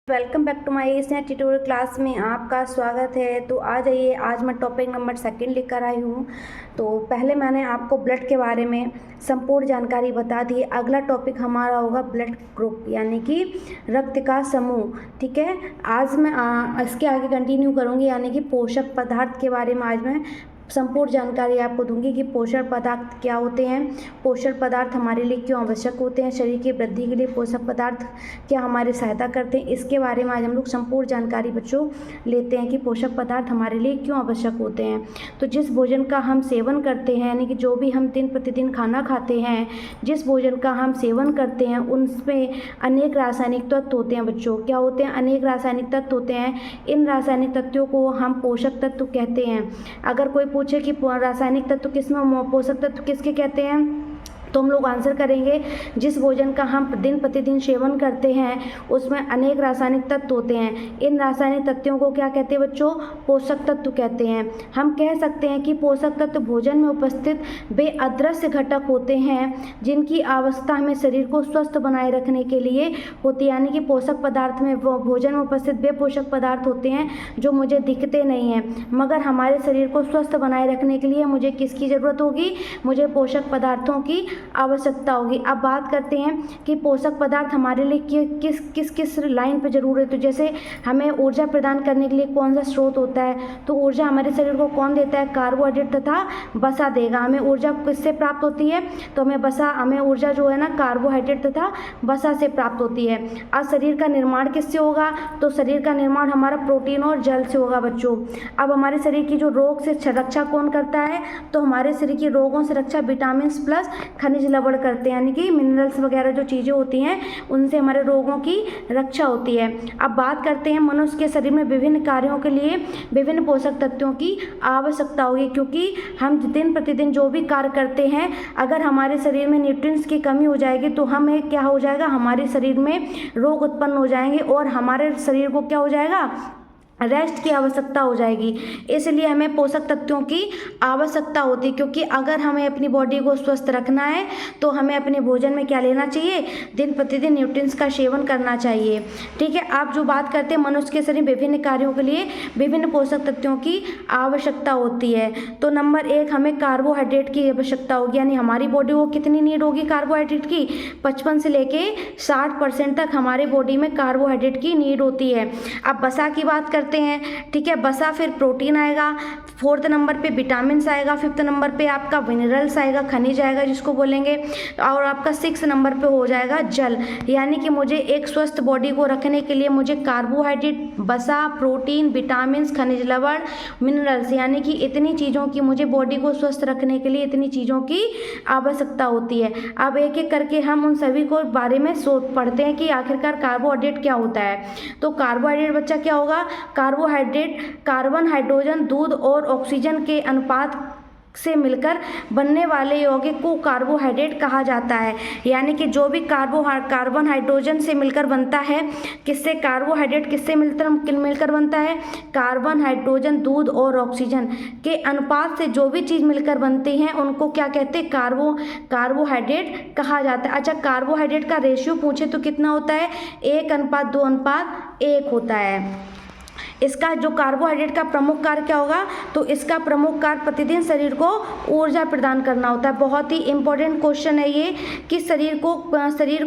Welcome back to my Sneha tutorial class में आपका स्वागत है। तो आ जाइए, आज मैं टॉपिक नंबर 2 लेकर आई हूँ। तो पहले मैंने आपको ब्लड के बारे में संपूर्ण जानकारी बता दी। अगला टॉपिक हमारा होगा ब्लड ग्रुप यानी कि रक्त का समूह। ठीक है, आज मैं इसके आगे कंटिन्यू करूँगी यानी कि पोषक पदार्थ के बारे में आज मैं संपूर्ण जानकारी आपको दूंगी कि पोषक पदार्थ क्या होते हैं, पोषक पदार्थ हमारे लिए क्यों आवश्यक होते हैं, शरीर की वृद्धि के लिए पोषक पदार्थ क्या हमारी सहायता करते हैं। इसके बारे में आज हम लोग संपूर्ण जानकारी बच्चों लेते हैं कि पोषक पदार्थ हमारे लिए क्यों आवश्यक होते हैं। तो जिस भोजन का हम सेवन करते हैं यानी कि जो भी हम दिन प्रतिदिन खाना खाते हैं, जिस भोजन का हम सेवन करते हैं उनमें अनेक रासायनिक तत्व होते हैं बच्चों। क्या होते हैं? अनेक रासायनिक तत्व होते हैं। इन रासायनिक तत्वों को हम पोषक तत्व कहते हैं। अगर कोई पूछे कि रासायनिक तत्व किसमें, पोषक तत्व किसके कहते हैं, तो हम लोग आंसर करेंगे जिस भोजन का हम दिन प्रतिदिन सेवन करते हैं उसमें अनेक रासायनिक तत्व होते हैं। इन रासायनिक तत्वों को क्या कहते हैं बच्चों? पोषक तत्व कहते हैं। हम कह सकते हैं कि पोषक तत्व भोजन में उपस्थित वे अदृश्य घटक होते हैं जिनकी आवश्यकता हमें शरीर को स्वस्थ बनाए रखने के लिए होती है। यानी कि पोषक पदार्थ में भोजन में उपस्थित वे पोषक पदार्थ होते हैं जो मुझे दिखते नहीं हैं, मगर हमारे शरीर को स्वस्थ बनाए रखने के लिए मुझे किसकी ज़रूरत होगी? मुझे पोषक पदार्थों की आवश्यकता होगी। अब बात करते हैं कि पोषक पदार्थ हमारे लिए किस लाइन पे जरूर है। तो जैसे हमें ऊर्जा प्रदान करने के लिए कौन सा स्रोत होता है, तो ऊर्जा हमारे शरीर को कौन देता है? कार्बोहाइड्रेट तथा वसा देगा। हमें ऊर्जा किससे प्राप्त होती है? तो हमें ऊर्जा जो है ना कार्बोहाइड्रेट तथा वसा से प्राप्त होती है। अब शरीर का निर्माण किससे होगा? तो शरीर का निर्माण हमारा प्रोटीन और जल से होगा बच्चों। अब हमारे शरीर की जो रोग से रक्षा कौन करता है? तो हमारे शरीर की रोगों से रक्षा विटामिन प्लस खनिज लवण करते हैं, यानी कि मिनरल्स वगैरह जो चीज़ें होती हैं उनसे हमारे रोगों की रक्षा होती है। अब बात करते हैं मनुष्य के शरीर में विभिन्न कार्यों के लिए विभिन्न पोषक तत्वों की आवश्यकता होगी, क्योंकि हम दिन प्रतिदिन जो भी कार्य करते हैं अगर हमारे शरीर में न्यूट्रिएंट्स की कमी हो जाएगी तो हमें क्या हो जाएगा? हमारे शरीर में रोग उत्पन्न हो जाएंगे और हमारे शरीर को क्या हो जाएगा? रेस्ट की आवश्यकता हो जाएगी। इसलिए हमें पोषक तत्वों की आवश्यकता होती है, क्योंकि अगर हमें अपनी बॉडी को स्वस्थ रखना है तो हमें अपने भोजन में क्या लेना चाहिए? दिन प्रतिदिन न्यूट्रिएंट्स का सेवन करना चाहिए। ठीक है, आप जो बात करते हैं मनुष्य के शरीर विभिन्न कार्यों के लिए विभिन्न पोषक तत्वों की आवश्यकता होती है। तो नंबर 1 हमें कार्बोहाइड्रेट की आवश्यकता होगी, यानी हमारी बॉडी को कितनी नीड होगी कार्बोहाइड्रेट की? 55 से लेके 60% तक हमारे बॉडी में कार्बोहाइड्रेट की नीड होती है। अब वसा की बात करते हैं। ठीक है, वसा, फिर प्रोटीन आएगा, 4th नंबर पे विटामिन आएगा, 5th नंबर पे आपका मिनरल्स आएगा, खनिज आएगा जिसको बोलेंगे, और आपका 6th नंबर पे हो जाएगा जल। यानी कि मुझे एक स्वस्थ बॉडी को रखने के लिए मुझे कार्बोहाइड्रेट, वसा, प्रोटीन, विटामिन, खनिज लवण, मिनरल्स, यानी कि इतनी चीज़ों की मुझे बॉडी को स्वस्थ रखने के लिए इतनी चीज़ों की आवश्यकता होती है। अब एक एक करके हम उन सभी को बारे में पढ़ते हैं कि आखिरकार कार्बोहाइड्रेट क्या होता है। तो कार्बोहाइड्रेट बच्चा क्या होगा? कार्बोहाइड्रेट कार्बन, हाइड्रोजन, दूध और ऑक्सीजन के अनुपात से मिलकर बनने वाले यौगिक को कार्बोहाइड्रेट कहा जाता है। यानी कि जो भी कार्बन हाइड्रोजन से मिलकर बनता है, किससे? कार्बोहाइड्रेट किससे मिलकर बनता है? कार्बन, हाइड्रोजन, दूध और ऑक्सीजन के अनुपात से जो भी चीज़ मिलकर बनती हैं उनको क्या कहते हैं? कार्बोहाइड्रेट कहा जाता है। अच्छा, कार्बोहाइड्रेट का रेशियो पूछे तो कितना होता है? 1:2:1 होता है। इसका जो कार्बोहाइड्रेट का प्रमुख कार्य क्या होगा? तो इसका प्रमुख कार्य प्रतिदिन शरीर को ऊर्जा प्रदान करना होता है। बहुत ही इंपॉर्टेंट क्वेश्चन है ये कि शरीर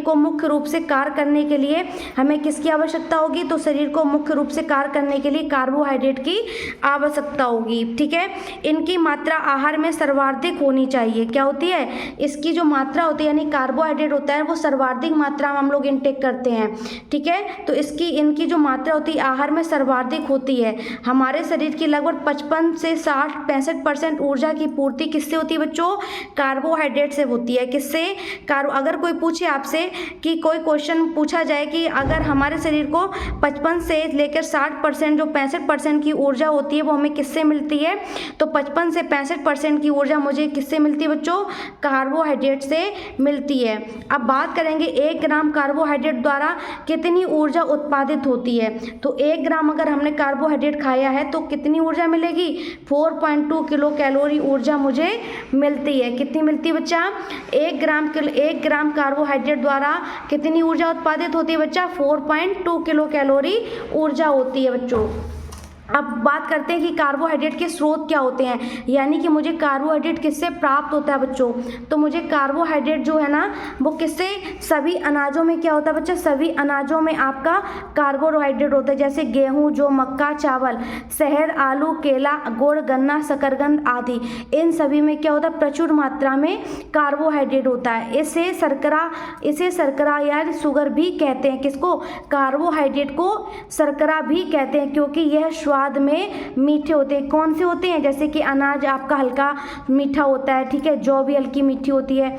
को मुख्य रूप से कार्य करने के लिए हमें किसकी आवश्यकता होगी? तो शरीर को मुख्य रूप से कार्य करने के लिए कार्बोहाइड्रेट की आवश्यकता होगी। ठीक है, इनकी मात्रा आहार में सर्वाधिक होनी चाहिए। क्या होती है? इसकी जो मात्रा होती है यानी कार्बोहाइड्रेट होता है वो सर्वाधिक मात्रा में हम लोग इनटेक करते हैं। ठीक है, तो इनकी जो मात्रा होती है आहार में सर्वाधिक होती है। हमारे शरीर की लगभग 55 से 65% ऊर्जा की पूर्ति किससे होती है बच्चों? कार्बोहाइड्रेट से होती है। किससे? अगर कोई पूछे आपसे कि कोई क्वेश्चन पूछा जाए कि अगर हमारे शरीर को 55 से लेकर 60% जो 65% की ऊर्जा होती है वो हमें किससे मिलती है? तो 55 से 65% की ऊर्जा मुझे किससे मिलती है बच्चों? कार्बोहाइड्रेट से मिलती है। अब बात करेंगे 1 ग्राम कार्बोहाइड्रेट द्वारा कितनी ऊर्जा उत्पादित होती है। तो 1 ग्राम अगर हमने कार्बोहाइड्रेट खाया है तो कितनी ऊर्जा मिलेगी, 4.2 किलो कैलोरी ऊर्जा मुझे मिलती है। कितनी मिलती है बच्चा, 1 ग्राम कार्बोहाइड्रेट द्वारा कितनी ऊर्जा उत्पादित होती है बच्चा, 4.2 किलो कैलोरी ऊर्जा होती है बच्चों। अब बात करते हैं कि कार्बोहाइड्रेट के स्रोत क्या होते हैं, यानी कि मुझे कार्बोहाइड्रेट किससे प्राप्त होता है बच्चों। तो मुझे कार्बोहाइड्रेट जो है ना वो किससे, सभी अनाजों में क्या होता है बच्चा, सभी अनाजों में आपका कार्बोहाइड्रेट होता है, जैसे गेहूं, जो मक्का, चावल, शहद, आलू, केला, गुड़, गन्ना, शकरकंद आदि, इन सभी में क्या होता है, प्रचुर मात्रा में कार्बोहाइड्रेट होता है। इसे शर्करा या शुगर भी कहते हैं। किसको, कार्बोहाइड्रेट को शर्करा भी कहते हैं, क्योंकि यह स्वाद में मीठे होते हैं। कौन से होते हैं, जैसे कि अनाज आपका हल्का मीठा होता है, ठीक है, जौ भी हल्की मीठी होती है,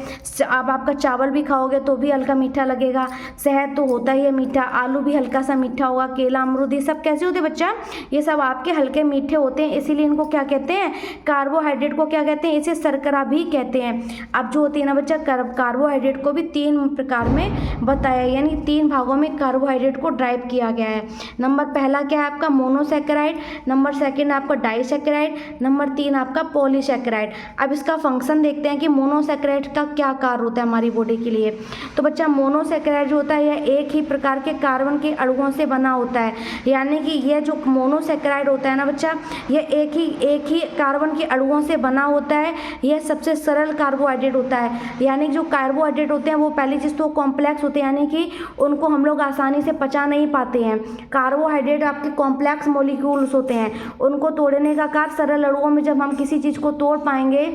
अब आपका चावल भी खाओगे तो भी हल्का मीठा लगेगा, शहद तो होता ही है मीठा, आलू भी हल्का सा मीठा होगा, केला, अमरूद, ये सब कैसे होते हैं बच्चा, ये सब आपके हल्के मीठे होते हैं, इसीलिए इनको क्या कहते हैं, कार्बोहाइड्रेट को क्या कहते हैं, इसे शर्करा भी कहते हैं। अब जो होती है ना बच्चा, कार्बोहाइड्रेट को भी 3 प्रकार में बताया, यानी 3 भागों में कार्बोहाइड्रेट को ड्राइव किया गया है। नंबर पहला क्या है आपका, मोनोसैकेराइड, नंबर सेकंड आपका डाइसैकेराइड, नंबर 3 आपका पॉलीसैकेराइड। अब इसका फंक्शन देखते हैं कि मोनोसैकेराइड का क्या कार्य होता है हमारी बॉडी के लिए। तो बच्चा मोनोसैकेराइड जो होता है यह एक ही प्रकार के कार्बन के अणुओं से बना होता है, यानी कि यह जो मोनोसैकेराइड होता है ना बच्चा, यह एक ही कार्बन के अणुओं से बना होता है। यह सबसे सरल कार्बोहाइड्रेट होता है, यानी जो कार्बोहाइड्रेट होते हैं वो पहली चीज़ तो कॉम्प्लेक्स होते हैं, यानी कि उनको हम लोग आसानी से पचा नहीं पाते हैं। कार्बोहाइड्रेट आपके कॉम्प्लेक्स मॉलिक्यूल्स होते हैं, उनको तोड़ने का कार्य सरल अणुओं में जब हम किसी चीज़ को तोड़ पाएंगे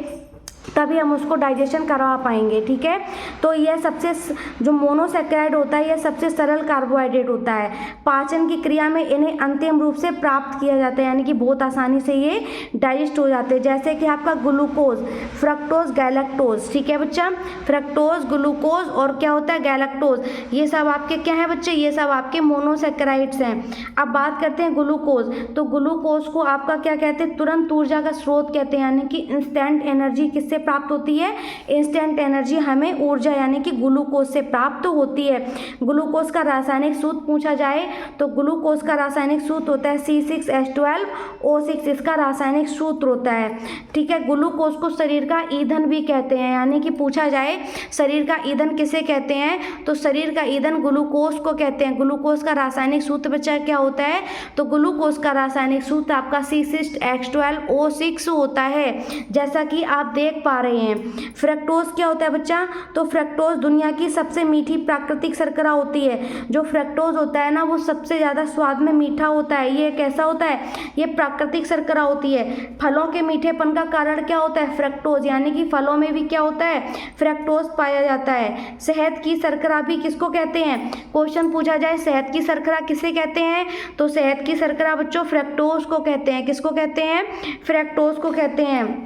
तभी हम उसको डाइजेशन करवा पाएंगे, ठीक है। तो यह सबसे जो मोनोसैकेराइड होता है यह सबसे सरल कार्बोहाइड्रेट होता है। पाचन की क्रिया में इन्हें अंतिम रूप से प्राप्त किया जाता है, यानी कि बहुत आसानी से ये डाइजेस्ट हो जाते हैं, जैसे कि आपका ग्लूकोज, फ्रक्टोज, गैलेक्टोज, ठीक है बच्चा, फ्रक्टोज, ग्लूकोज और क्या होता है गैलेक्टोज, ये सब आपके क्या है बच्चे, ये सब आपके मोनोसैकेराइड्स हैं। अब बात करते हैं ग्लूकोज, तो ग्लूकोज को आपका क्या कहते हैं, तुरंत ऊर्जा का स्रोत कहते हैं, यानी कि इंस्टेंट एनर्जी किससे प्राप्त होती है, इंस्टेंट एनर्जी हमें ऊर्जा यानी कि ग्लूकोज से प्राप्त होती है। ग्लूकोज का रासायनिक सूत्र पूछा जाए तो ग्लूकोज का रासायनिक सूत्र होता है C6H12O6, इसका रासायनिक सूत्र होता है, ठीक है। ग्लूकोज को शरीर का ईंधन भी कहते हैं, यानी कि पूछा जाए शरीर का ईंधन किसे कहते हैं, तो शरीर का ईंधन ग्लूकोज को कहते हैं। ग्लूकोज का रासायनिक सूत्र बच्चा क्या होता है, तो ग्लूकोज का रासायनिक सूत्र आपका C6H12O6 होता है, जैसा कि आप देख पा रहे हैं। फ्रक्टोज क्या होता है बच्चा, तो फ्रक्टोज दुनिया की सबसे मीठी प्राकृतिक शर्करा होती है। जो फ्रक्टोज होता है ना वो सबसे ज़्यादा स्वाद में मीठा होता है। ये कैसा होता है, ये प्राकृतिक शर्करा होती है। फलों के मीठेपन का कारण क्या होता है, फ्रक्टोज, यानी कि फलों में भी क्या होता है, फ्रक्टोज पाया जाता है। शहद की शर्करा भी किसको कहते हैं, क्वेश्चन पूछा जाए शहद की शर्करा किसे कहते हैं, तो शहद की शर्करा बच्चों फ्रक्टोज को कहते हैं। किसको कहते हैं, फ्रक्टोज को कहते हैं,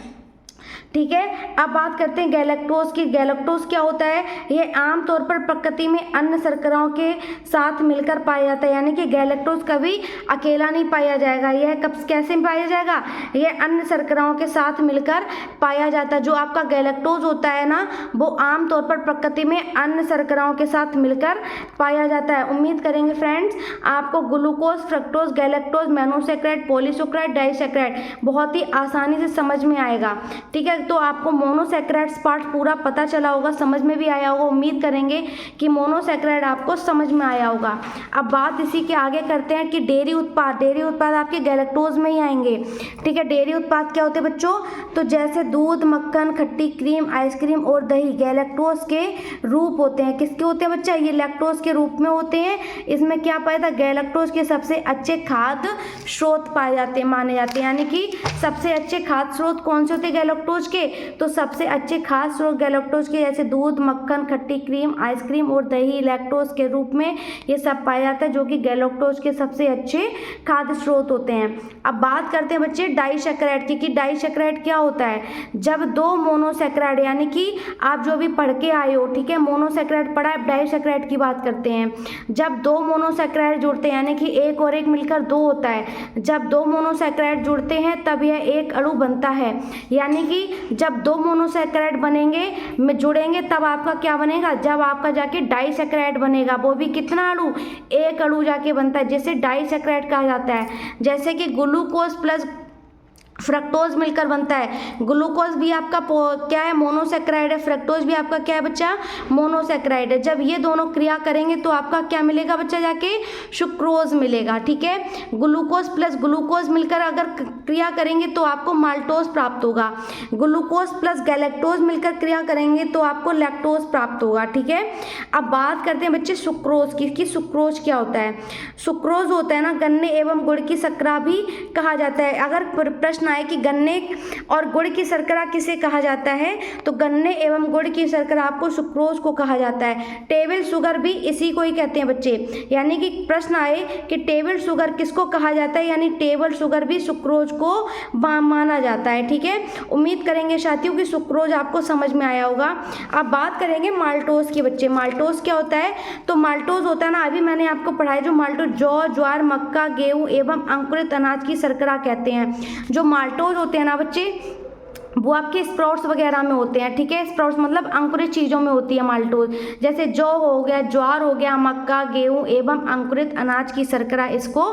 ठीक है। अब बात करते हैं गैलेक्टोज की। गैलेक्टोज क्या होता है, ये आमतौर पर प्रकृति में अन्य शर्कराओं के साथ मिलकर पाया जाता है, यानी कि गैलेक्टोज कभी अकेला नहीं पाया जाएगा। यह कब कैसे पाया जाएगा, यह अन्य शर्कराओं के साथ मिलकर पाया जाता है। जो आपका गैलेक्टोज होता है ना वो आमतौर पर प्रकृति में अन्य शर्कराओं के साथ मिलकर पाया जाता है। उम्मीद करेंगे फ्रेंड्स आपको glucose, fructose, galactose, monosaccharide, polysaccharide, disaccharide बहुत ही आसानी से समझ में आएगा, ठीक है। तो आपको मोनोसैकेराइड्स पार्ट पूरा पता चला होगा, समझ में भी आया होगा। उम्मीद करेंगे कि मोनोसैकेराइड आपको समझ में आया होगा। अब बात इसी के आगे करते हैं कि डेयरी उत्पाद आपके गैलेक्टोज में ही आएंगे, ठीक है। डेयरी उत्पाद क्या होते हैं बच्चों, तो जैसे दूध, मक्खन, खट्टी क्रीम, आइसक्रीम और दही गैलेक्टोज के रूप होते हैं। किसके होते हैं बच्चा, ये लैक्टोज के रूप में होते हैं। इसमें क्या पाया था, गैलेक्टोज के सबसे अच्छे खाद्य स्रोत पाए जाते हैं, माने जाते हैं, यानी कि सबसे अच्छे खाद्य स्रोत कौन से होते हैं गैलेक्टोज के, तो सबसे अच्छे खाद्य स्रोत गैलेक्टोज के जैसे दूध, मक्खन, खट्टी क्रीम, आइसक्रीम और दही लैक्टोज के रूप में ये सब पाया जाता है, जो कि गैलेक्टोज के सबसे अच्छे खाद्य स्रोत होते हैं। अब बात करते हैं बच्चे डाइसैकेराइड की, कि डाइसैकेराइड क्या होता है, जब दो मोनोसैकेराइड, यानी कि आप जो भी पढ़ के आए हो, ठीक है, मोनोसैकेराइड पढ़ा है, डाइसैकेराइड की बात करते हैं। जब दो मोनोसैकेराइड जुड़ते हैं, यानी कि एक और एक मिलकर दो होता है, जब दो मोनोसैकेराइड जुड़ते हैं तब यह एक अणु बनता है, यानी कि जब दो मोनोसेक्राइड बनेंगे में जुड़ेंगे तब आपका क्या बनेगा, जब आपका जाके डाइसेक्राइड बनेगा, वो भी कितना अणु, एक अणु जाके बनता है, जिसे डाइसेक्राइड कहा जाता है। जैसे कि ग्लूकोज प्लस फ्रक्टोज मिलकर बनता है। ग्लूकोज भी आपका क्या है, मोनोसेक्राइड है। फ्रक्टोज भी आपका क्या है बच्चा, मोनोसेक्राइड है। जब ये दोनों क्रिया करेंगे तो आपका क्या मिलेगा बच्चा, जाके सुक्रोज मिलेगा। ठीक है, ग्लूकोज प्लस ग्लूकोज मिलकर अगर क्रिया करेंगे तो आपको माल्टोज प्राप्त होगा। ग्लूकोज प्लस गैलेक्टोज मिलकर क्रिया करेंगे तो आपको लैक्टोज प्राप्त होगा। ठीक है, अब बात करते हैं बच्चे सुक्रोज की, कि सुक्रोज क्या होता है। सुक्रोज होता है ना, गन्ने एवं गुड़ की शर्करा भी कहा जाता है। अगर प्रश्न आए कि गन्ने और गुड़ की शर्करा किसे कहा जाता है, तो गन्ने एवं गुड़ की शर्करा आपको सुक्रोज को कहा जाता है। टेबल शुगर भी इसी को ही कहते हैं बच्चे। यानी कि प्रश्न आए कि टेबल शुगर किसको कहा जाता है, यानी टेबल शुगर भी सुक्रोज को माना जाता है। ठीक है, उम्मीद करेंगे साथियों कि सुक्रोज आपको समझ में आया होगा। अब बात करेंगे माल्टोज की बच्चे। माल्टोज क्या होता है, तो माल्टोज होता है ना, अभी मैंने आपको पढ़ाया जो माल्टोज जौ, ज्वार, मक्का, गेहूं एवं अंकुरित अनाज की शर्करा कहते हैं। जो माल्टोज होते हैं ना बच्चे, वो आपके स्प्राउट्स वगैरह में होते हैं। ठीक है, स्प्राउट्स मतलब अंकुरित चीज़ों में होती है माल्टोज, जैसे जौ हो गया, ज्वार हो गया, मक्का, गेहूं एवं अंकुरित अनाज की शर्करा इसको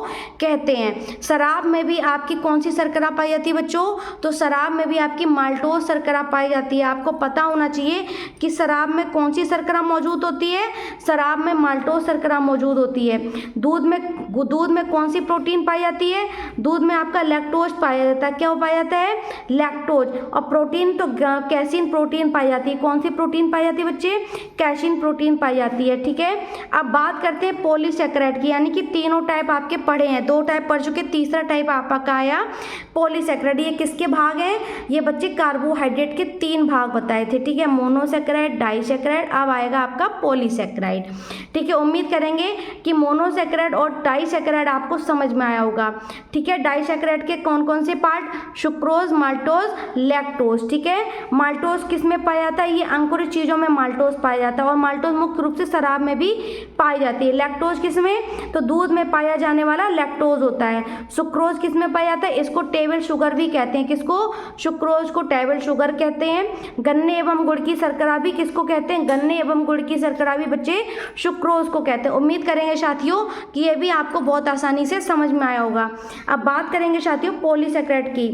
कहते हैं। शराब में भी आपकी कौन सी शर्करा पाई जाती है बच्चों, तो शराब में भी आपकी माल्टोज शर्करा पाई जाती है। आपको पता होना चाहिए कि शराब में कौन सी शर्करा मौजूद होती है, शराब में माल्टोज शर्करा मौजूद होती है। दूध में कौन सी प्रोटीन पाई जाती है, दूध में आपका लैक्टोज पाया जाता है। क्या पाया जाता है, लैक्टोज। और प्रोटीन तो कैसीन प्रोटीन पाई जाती है। कौन सी प्रोटीन पाई जाती है बच्चे, कैसीन प्रोटीन पाई जाती है। ठीक है, अब बात करते हैं पॉलीसेक्राइड की, यानी कि तीनों टाइप आपके पढ़े हैं, दो टाइप पढ़ चुके, तीसरा टाइप आपका आया पॉलीसेक्राइड। ये किसके भाग हैं, ये बच्चे कार्बोहाइड्रेट के 3 भाग बताए थे। ठीक है, मोनोसेक्राइड, डाइसेक्राइड, अब आएगा आपका पॉलीसेक्राइड। ठीक है, उम्मीद करेंगे कि मोनोसेक्राइड और डाइसेक्राइड आपको समझ में आया होगा। ठीक है, डाइसेक्राइड के कौन कौन से पार्ट, सुक्रोज, माल्टोज, लैक्टोज। ठीक है, माल्टोज किस में पाया जाता है, ये अंकुरित चीजों में माल्टोज पाया जाता है, और माल्टोज मुख्य रूप से शराब में भी पाई जाती है। लैक्टोज किस में, तो दूध में पाया जाने वाला लैक्टोज होता है। सुक्रोज किस में पाया जाता है, इसको टेबल शुगर भी कहते हैं। किसको, सुक्रोज को टेबल शुगर कहते हैं। गन्ने एवं गुड़ की शर्करा भी किसको कहते हैं, गन्ने एवं गुड़ की शर्करा भी बच्चे सुक्रोज को कहते हैं। उम्मीद करेंगे साथियों कि ये भी आपको बहुत आसानी से समझ में आया होगा। अब बात करेंगे साथियों पॉलीसेक्राइड की।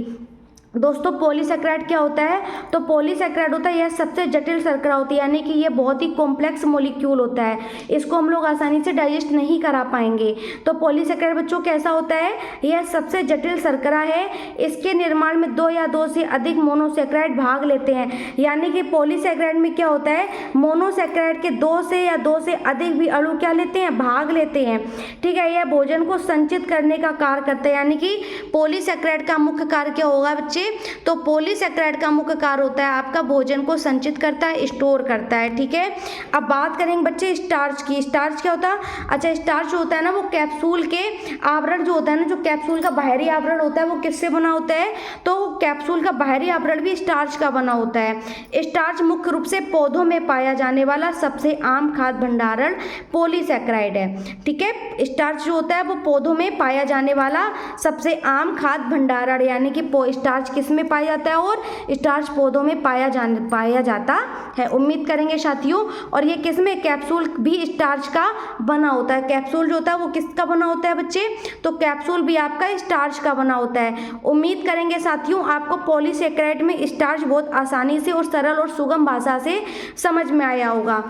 दोस्तों पॉलीसेक्राइड क्या होता है, तो पॉलीसेक्राइड होता है यह सबसे जटिल शर्करा होती है, यानी कि ये बहुत ही कॉम्प्लेक्स मॉलिक्यूल होता है, इसको हम लोग आसानी से डाइजेस्ट नहीं करा पाएंगे। तो पॉलीसेक्राइड बच्चों कैसा होता है, यह सबसे जटिल शर्करा है। इसके निर्माण में 2 या 2 से अधिक मोनोसेक्राइड भाग लेते हैं। यानी कि पॉलीसेक्राइड में क्या होता है, मोनोसेक्राइड के 2 से या 2 से अधिक भी अणु क्या लेते हैं, भाग लेते हैं। ठीक है, यह भोजन को संचित करने का कार्य करता है। यानी कि पॉलीसेक्राइड का मुख्य कार्य क्या होगा बच्चे, तो पॉलीसेक्राइड का मुख्य कार्य होता है आपका भोजन को संचित करता है, स्टोर करता है। ठीक है, अब बात करेंगे बच्चे स्टार्च की। स्टार्च क्या होता है, अच्छा स्टार्च होता है ना, वो कैप्सूल के आवरण जो होता है ना, जो कैप्सूल का बाहरी आवरण होता है वो किससे बना होता है, तो कैप्सूल का बाहरी आवरण भी स्टार्च का बना होता है। स्टार्च मुख्य रूप से पौधों में पाया जाने वाला सबसे आम खाद्य भंडारण पॉलीसेक्राइड है। ठीक है, स्टार्च जो होता है वो पौधों में पाया जाने वाला सबसे आम खाद्य भंडारण, यानी कि स्टार्च किस में पाया जाता है, और स्टार्च पौधों में पाया जाता है। उम्मीद करेंगे साथियों, और ये किस में, कैप्सूल भी स्टार्च का बना होता है। कैप्सूल जो होता है वो किसका बना होता है बच्चे, तो कैप्सूल भी आपका स्टार्च का बना होता है। उम्मीद करेंगे साथियों आपको पॉलीसेक्राइड में स्टार्च बहुत आसानी से और सरल और सुगम भाषा से समझ में आया होगा।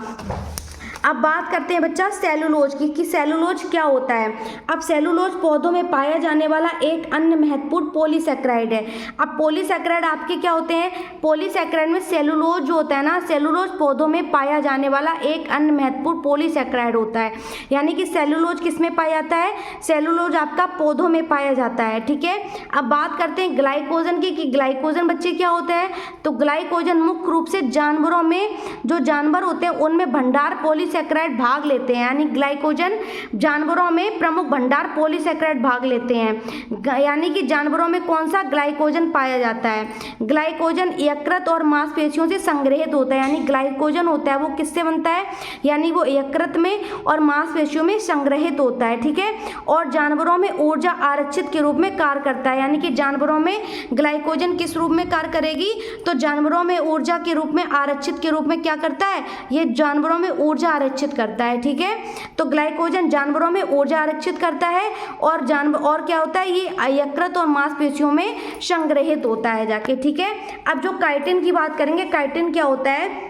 अब बात करते हैं बच्चा सेलुलोज की, कि सेलुलोज क्या होता है। अब सेलुलोज पौधों में पाया जाने वाला एक अन्य महत्वपूर्ण पॉलीसेक्राइड है। अब पॉलीसेक्राइड आपके क्या होते हैं, पॉलीसेक्राइड में सेलुलोज जो होता है ना, सेलुलोज पौधों में पाया जाने वाला एक अन्य महत्वपूर्ण पॉलीसेक्राइड होता है। यानी कि सेलुलोज किस में पाया जाता है, सेलुलोज आपका पौधों में पाया जाता है। ठीक है, अब बात करते हैं ग्लाइकोजन की, कि ग्लाइकोजन बच्चे क्या होता है, तो ग्लाइकोजन मुख्य रूप से जानवरों में, जो जानवर होते हैं उनमें भंडार पॉलीसेकेराइड भाग लेते हैं, यानी ग्लाइकोजन जानवरों में प्रमुख भंडार पॉलीसेकेराइड भाग लेते हैं। यानी कि जानवरों में कौन सा ग्लाइकोजन पाया जाता है? ग्लाइकोजन यकृत और मांसपेशियों से संग्रहित होता है, यानी ग्लाइकोजन होता है वो किससे बनता है? यानी वो यकृत में और मांसपेशियों में संग्रहित होता है, ठीक है। और जानवरों में ऊर्जा आरक्षित के रूप में कार्य करता है, यानी कि जानवरों में ग्लाइकोजन किस रूप में कार्य करेगी? तो जानवरों में ऊर्जा के रूप में, आरक्षित के रूप में क्या करता है? ये जानवरों में ऊर्जा आरक्षित करता है, ठीक है। तो ग्लाइकोजन जानवरों में ऊर्जा आरक्षित करता है और और क्या होता है? ये यकृत और मांसपेशियों में संग्रहित होता है जाके, ठीक है। अब जो काइटिन की बात करेंगे, काइटिन क्या होता है?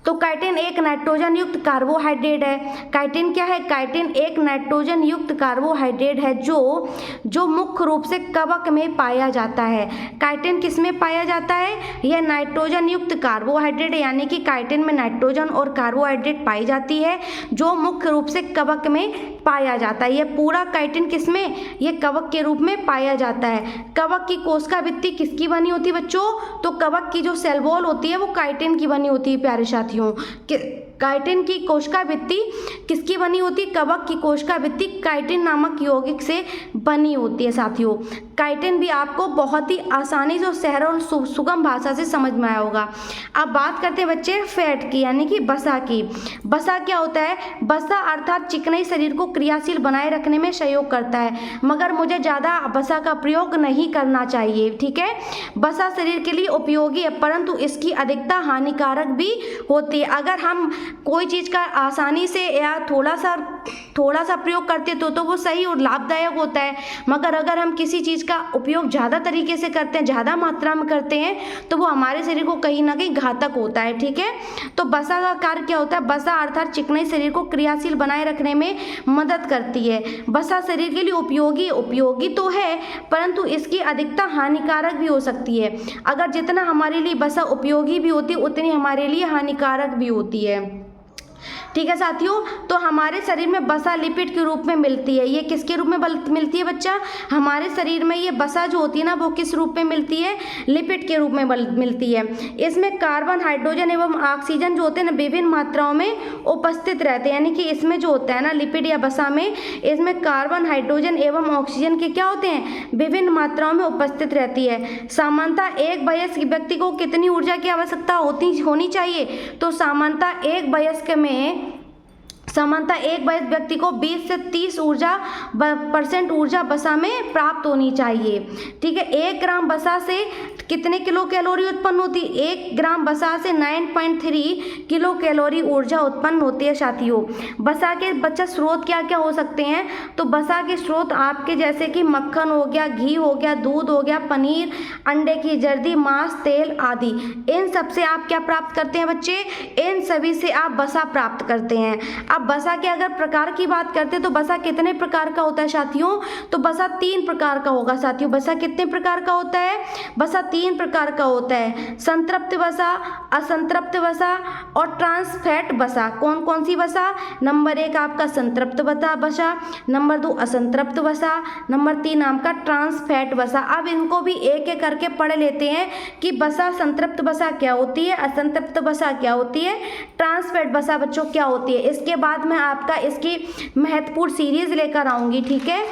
तो काइटिन एक नाइट्रोजन युक्त कार्बोहाइड्रेट है। काइटिन क्या है? काइटिन एक नाइट्रोजन युक्त कार्बोहाइड्रेट है जो मुख्य रूप से कवक में पाया जाता है। काइटिन किस में पाया जाता है? यह नाइट्रोजन युक्त कार्बोहाइड्रेट है, यानी कि काइटिन में नाइट्रोजन और कार्बोहाइड्रेट पाई जाती है जो मुख्य रूप से कवक में पाया जाता है। यह पूरा काइटिन किस में? ये कवक के रूप में पाया जाता है। कवक की कोशिका भित्ति किसकी बनी होती है बच्चों? तो कवक की जो सेल वॉल होती है वो काइटिन की बनी होती है प्यारे साथियों। काइटिन की कोशिका भित्ति किसकी बनी होती है? कवक की कोशिका भित्ति काइटिन नामक यौगिक से बनी होती है साथियों। काइटिन भी आपको बहुत ही आसानी से, सरल और सुगम भाषा से समझ में आया होगा। अब बात करते हैं बच्चे फैट की, यानी कि वसा की। वसा क्या होता है? वसा अर्थात चिकनाई शरीर को क्रियाशील बनाए रखने में सहयोग करता है, मगर मुझे ज़्यादा वसा का प्रयोग नहीं करना चाहिए, ठीक है। वसा शरीर के लिए उपयोगी है, परंतु इसकी अधिकता हानिकारक भी होती है। अगर हम कोई चीज़ का आसानी से या थोड़ा सा प्रयोग करते तो वो सही और लाभदायक होता है, मगर अगर हम किसी चीज़ का उपयोग ज़्यादा तरीके से करते हैं, ज़्यादा मात्रा में करते हैं, तो वो हमारे शरीर को कहीं ना कहीं घातक होता है, ठीक है। तो वसा का कार्य क्या होता है? वसा अर्थात चिकनाई शरीर को क्रियाशील बनाए रखने में मदद करती है। वसा शरीर के लिए उपयोगी तो है, परंतु इसकी अधिकता हानिकारक भी हो सकती है। अगर जितना हमारे लिए वसा उपयोगी भी होती है, उतनी हमारे लिए हानिकारक भी होती है, ठीक है साथियों। तो हमारे शरीर में वसा लिपिड के रूप में मिलती है। ये किसके रूप में मिलती है बच्चा? हमारे शरीर में ये वसा जो होती है ना, वो किस रूप में मिलती है? लिपिड के रूप में मिलती है। इसमें कार्बन, हाइड्रोजन एवं ऑक्सीजन जो होते हैं ना, विभिन्न मात्राओं में उपस्थित रहते हैं। यानी कि इसमें जो होता है ना लिपिड या वसा में, इसमें कार्बन, हाइड्रोजन एवं ऑक्सीजन के क्या होते हैं? विभिन्न मात्राओं में उपस्थित रहती है। सामान्यतः एक वयस्क व्यक्ति को कितनी ऊर्जा की आवश्यकता होनी चाहिए? तो सामान्यतः एक वयस्क व्यक्ति को 20 से 30% ऊर्जा वसा में प्राप्त होनी चाहिए, ठीक है। 1 ग्राम वसा से कितने किलो कैलोरी उत्पन्न होती है? 1 ग्राम वसा से 9.3 किलो कैलोरी ऊर्जा उत्पन्न होती है साथियों। वसा के बच्चा स्रोत क्या क्या हो सकते हैं? तो वसा के स्रोत आपके जैसे कि मक्खन हो गया, घी हो गया, दूध हो गया, पनीर, अंडे की जर्दी, मांस, तेल आदि। इन सब से आप क्या प्राप्त करते हैं बच्चे? इन सभी से आप वसा प्राप्त करते हैं। अब वसा के अगर प्रकार की बात करते हैं तो वसा कितने प्रकार का होता है साथियों? तो वसा 3 प्रकार का होगा साथियों। वसा कितने प्रकार का होता है? वसा 3 प्रकार का होता है। संतृप्त वसा, असंतृप्त वसा और ट्रांस फैट वसा। कौन कौन सी वसा? नंबर 1 आपका संतृप्त वसा, नंबर 2 असंतृप्त वसा, नंबर 3 आपका ट्रांस फैट वसा। अब इनको भी एक एक करके पढ़ लेते हैं कि वसा, संतृप्त वसा क्या होती है, असंतृप्त वसा क्या होती है, ट्रांस फैट वसा बच्चों क्या होती है। इसके बाद मैं आपका इसकी महत्वपूर्ण सीरीज लेकर आऊंगी, ठीक है।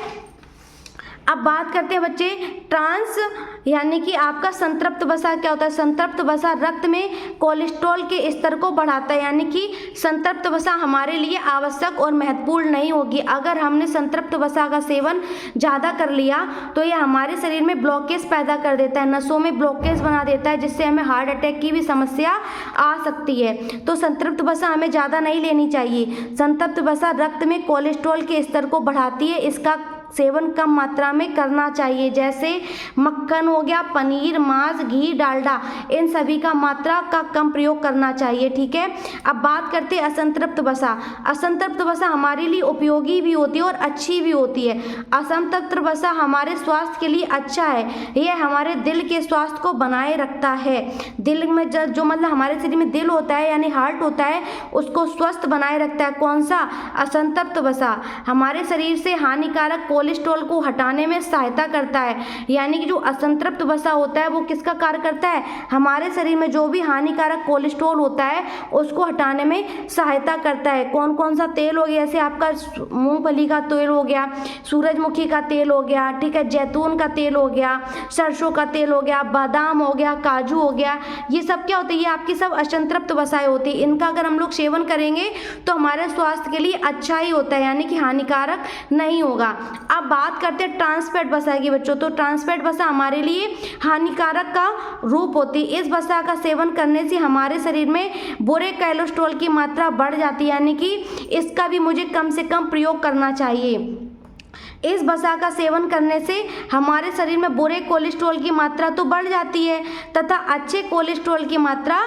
अब बात करते हैं बच्चे ट्रांस, यानी कि आपका संतृप्त वसा क्या होता है? संतृप्त वसा रक्त में कोलेस्ट्रॉल के स्तर को बढ़ाता है, यानी कि संतृप्त वसा हमारे लिए आवश्यक और महत्वपूर्ण नहीं होगी। अगर हमने संतृप्त वसा का सेवन ज़्यादा कर लिया तो यह हमारे शरीर में ब्लॉकेज पैदा कर देता है, नसों में ब्लॉकेज बना देता है, जिससे हमें हार्ट अटैक की भी समस्या आ सकती है। तो संतृप्त वसा हमें ज़्यादा नहीं लेनी चाहिए। संतृप्त वसा रक्त में कोलेस्ट्रॉल के स्तर को बढ़ाती है, इसका सेवन कम मात्रा में करना चाहिए। जैसे मक्खन हो गया, पनीर, मांस, घी, डालडा, इन सभी का मात्रा का कम प्रयोग करना चाहिए, ठीक है। अब बात करते हैं असंतृप्त वसा। असंतृप्त वसा हमारे लिए उपयोगी भी होती है और अच्छी भी होती है। असंतृप्त वसा हमारे स्वास्थ्य के लिए अच्छा है, यह हमारे दिल के स्वास्थ्य को बनाए रखता है। दिल में जो मतलब हमारे शरीर में दिल होता है यानी हार्ट होता है, उसको स्वस्थ बनाए रखता है। कौन सा? असंतृप्त वसा। हमारे शरीर से हानिकारक कोलेस्ट्रॉल को हटाने में सहायता करता है। यानी कि जो असंतृप्त वसा होता है वो किसका कार्य करता है, हमारे शरीर में जो भी हानिकारक कोलेस्ट्रॉल होता है उसको हटाने में सहायता करता है। कौन कौन सा तेल हो गया, जैसे आपका मूंगफली का तेल हो गया, सूरजमुखी का तेल हो गया, ठीक है, जैतून का तेल हो गया, सरसों का तेल हो गया, बादाम हो गया, काजू हो गया, ये सब क्या होते हैं, ये आपकी सब असंतृप्त वसाएं होती है। इनका अगर हम लोग सेवन करेंगे तो हमारे स्वास्थ्य के लिए अच्छा ही होता है, यानी कि हानिकारक नहीं होगा। अब बात करते हैं ट्रांसफैट वसा की बच्चों। तो ट्रांसफैट वसा हमारे लिए हानिकारक का रूप होती है। इस वसा का सेवन करने से हमारे शरीर में बुरे कोलेस्ट्रॉल की मात्रा बढ़ जाती है, यानी कि इसका भी मुझे कम से कम प्रयोग करना चाहिए। इस वसा का सेवन करने से हमारे शरीर में बुरे कोलेस्ट्रॉल की मात्रा तो बढ़ जाती है तथा अच्छे कोलेस्ट्रॉल की मात्रा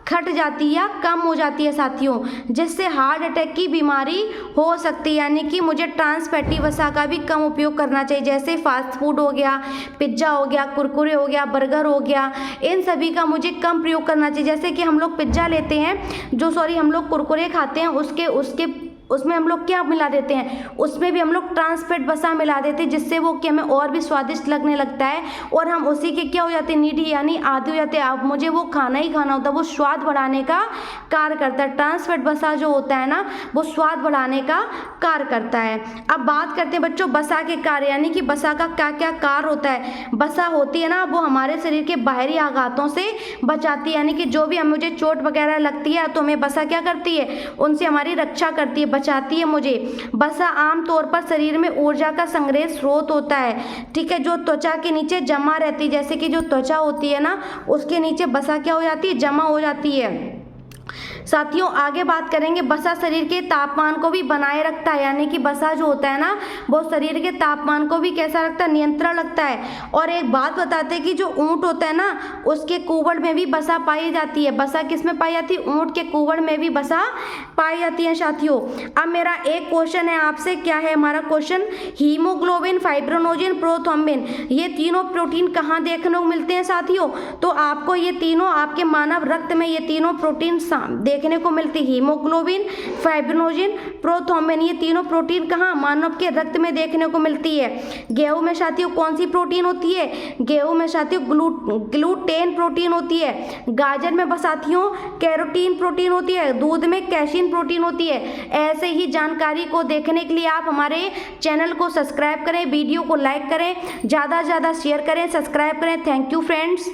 घट जाती है या कम हो जाती है साथियों, जिससे हार्ट अटैक की बीमारी हो सकती है। यानी कि मुझे ट्रांस फैटी वसा का भी कम उपयोग करना चाहिए, जैसे फास्ट फूड हो गया, पिज्ज़ा हो गया, कुरकुरे हो गया, बर्गर हो गया, इन सभी का मुझे कम प्रयोग करना चाहिए। जैसे कि हम लोग पिज्ज़ा लेते हैं, हम लोग कुरकुरे खाते हैं, उसमें हम लोग क्या मिला देते हैं, उसमें भी हम लोग ट्रांस फैट वसा मिला देते हैं, जिससे वो कि हमें और भी स्वादिष्ट लगने लगता है और हम उसी के क्या हो जाते हैं, नीडी यानी आदि हो जाते हैं। अब मुझे वो खाना ही खाना होता है, वो स्वाद बढ़ाने का कार्य करता है। ट्रांस फैट वसा जो होता है ना, वो स्वाद बढ़ाने का कार्य करता है। अब बात करते हैं बच्चों वसा के कार्य, यानी कि वसा का क्या क्या कार्य होता है। वसा होती है ना, वो हमारे शरीर के बाहरी आघातों से बचाती है, यानी कि जो भी मुझे चोट वगैरह लगती है तो हमें वसा क्या करती है, उनसे हमारी रक्षा करती है, बचाती है मुझे। वसा आमतौर पर शरीर में ऊर्जा का संग्रह स्रोत होता है, ठीक है, जो त्वचा के नीचे जमा रहती है। जैसे कि जो त्वचा होती है ना, उसके नीचे वसा क्या हो जाती है, जमा हो जाती है। साथियों आगे बात करेंगे, वसा शरीर के तापमान को भी बनाए रखता है, यानी कि वसा जो होता है ना, वो शरीर के तापमान को भी कैसा रखता है, नियंत्रण रखता है। और एक बात बताते हैं कि जो ऊंट होता है ना, उसके कुवड़ में भी वसा पाई जाती है। वसा किस में पाई जाती है, ऊंट के कुवड़ में भी वसा पाई जाती है साथियों। अब मेरा एक क्वेश्चन है आपसे, क्या है हमारा क्वेश्चन, हीमोग्लोबिन, फाइब्रोनोजिन, प्रोथ्रोम्बिन, ये तीनों प्रोटीन कहाँ देखने को मिलते हैं साथियों। तो आपको ये तीनों आपके मानव रक्त में ये तीनों प्रोटीन देखने को मिलती है। हीमोग्लोबिन, फाइब्रोनोजिन, प्रोथ्रोम्बिन, ये तीनों प्रोटीन कहाँ, मानव के रक्त में देखने को मिलती है। गेहूं में साथियों कौन सी प्रोटीन होती है, गेहूं में साथियों ग्लूटेन प्रोटीन होती है। गाजर में साथियों कैरोटीन प्रोटीन होती है। दूध में कैसीन प्रोटीन होती है। ऐसे ही जानकारी को देखने के लिए आप हमारे चैनल को सब्सक्राइब करें, वीडियो को लाइक करें, ज़्यादा से ज़्यादा शेयर करें, सब्सक्राइब करें। Thank you friends.